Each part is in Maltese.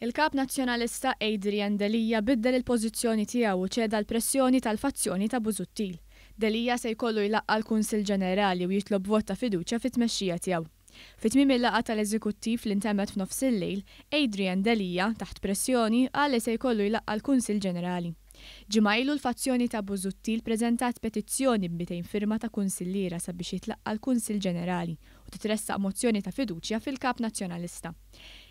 Il-kap nazzjonalista Adrian Delija biddel il-pożizzjoni tiegħu u ċeda l-pressjoni tal-fazzjoni ta' Busuttil. Delija se jkollu jlaqqa l-Kunsill Ġenerali u jitlob vot ta' fiduċja fit-tmexxija tiegħu. Fit-tmiem il-laqgħa tal-Eżekuttiv li ntemmet f'nofs il-lejl, Adrian Delija taħt pressjoni qal li se jkollu jlaqqa l-Kunsill Ġenerali. Ġimgħa ilu l-fazzjoni ta' Busuttil preżentat petizzjoni b'200 firma ta' kunsilliera sabiex jitlaqqa l-Kunsill Ġenerali u titressaq mozzjoni ta' fiduċja fil-kap nazzjonalista.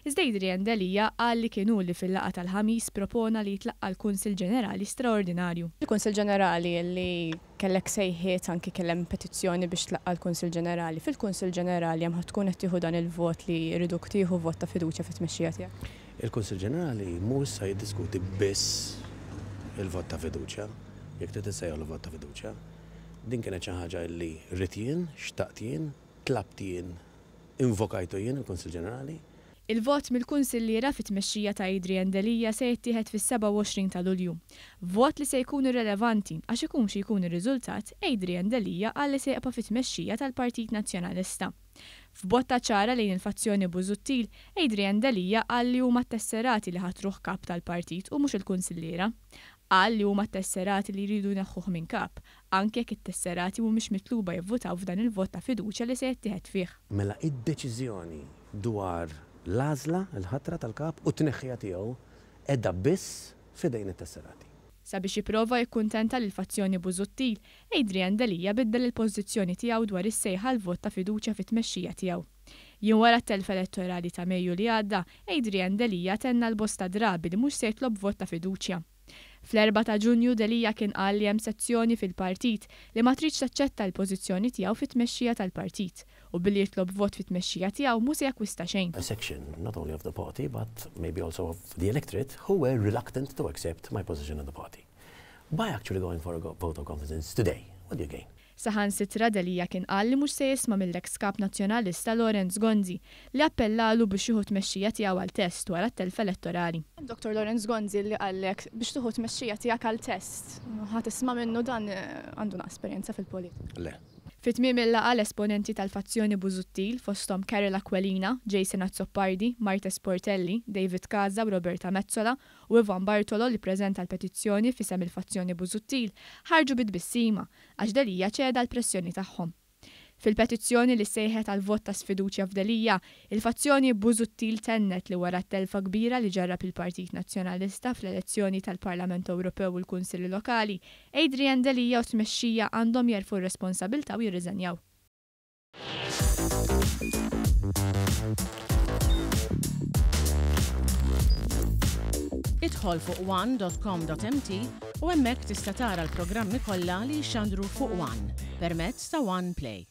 Iżda Adrian Delija qal li kienu li fil-laqgħa tal-ħamis propona li jitlaqqa l-Kunsill Ġenerali straordinarju. Il-Kunsill Ġenerali li kellek sejħiet anki kellem petizzjoni biex tlaqqa l-Kunsill Ġenerali. Fil-Kunsill Ġenerali hemm tkun qed tieħu dan il-vot li jridu tieħu vot ta' fiduċja fit-tmexxija tiegħek. Il-Kunsill Ġenerali mhux se jiddiskuti biss il-vot ta' fiduċja, jekk trid issejjaħ l-vot ta' fiduċja. Din kienet xi ħaġa li rrid jien, xtaqt jien, tlabt jien, invokajtu jien il-Kunsill Ġenerali. Il-vot mill-kunsilliera fit-tmexxija ta' Adrian Delija se jittieħed fis-27 ta' Lulju. Vot li se jkun irrelevanti għax ikun xi jkun ir-riżultat, Adrian Delija qal li se jibqa' fit-tmexxija tal-Partit Nazzjonalista. F'botta ċara lejn il-fazzjoni Busuttil, Adrian Delija qal li huma t-tesserati li ħatruh kap tal-partit u mhux il-kunsilliera. Qal li huma t-tesserati li jridu neħħuh minn kap, anke jekk it-tesserati mhumiex mitluba jivvutaw f'dan il-vot ta' fiduċja li se jittieħed fih. Mela id-deċiżjoni dwar l-għażla, l-ħatra tal-kap u t-tneħħija tiegħu qiegħda biss f'idejn it-tesserati. Sabiex jipprova jikkuntenta lil fazzjoni Busuttil, Adrian Delija biddel il-pożizzjoni tiegħu dwar is-sejħa l-vot ta' fiduċja fit-tmexxija tiegħu. Jien wara t-telf elettorali ta' Mejju li għadda, Adrian Delija tenna l-bosta drabi li mhux se jitlob vot ta' fiduċja. Fl-4 ta' Ġunju Delija kien qal li hemm sezzjoni fil-partit li ma tridx taċċetta l-pożizzjoni tiegħu fit-tmexxija tal-partit u billi jitlob vot fit-tmexxija tiegħu mhux se jakkwista xejn. A section not only of the party but maybe also of the electorate who were reluctant to accept my position in the party. By actually going for a vote of confidence today, what do you gain? Saħansitra Delija kien qal li mhux se jisma' mill-eks kap nazzjonalista Lorenz Gonzi li appellalu biex jieħu tmexxija tiegħu għal-test wara t-telf elettorali. Dr. Lorenz Gonzi li qallek biex tieħu tmexxija tiegħek għal-test. Ħadd tisma' minnu dan għandu esperjenza fil-politika. Le. Fit-tmiem il-laqgħa l-esponenti tal-fazzjoni Busuttil fosthom Carol Aquilina, Jason Azzopardi, Marta Sportelli, David Kaza u Roberta Mezzola u Ivan Bartolo li preżenta l-petizzjoni fisem il-fazzjoni Busuttil ħarġu bid-bissima għax Delija ċeda l-pressjoni tagħhom. Fil-petizzjoni li sejħet għal vot ta' sfiduċja f'Delija, il-fazzjoni Busuttil tennet li wara t-telfa kbira li ġarrab il-Partit Nazzjonalista fl-elezzjoni tal-Parlament Ewropew u l-Kunsilli Lokali, Adrian Delija u tmexxija għandhom jerfu r-responsabbilta u jirriżenjaw. Idħol fuq one.com.mt u hemmhekk tista' tara l-programmi kollha li jxandru fuq One permezz ta' One Play.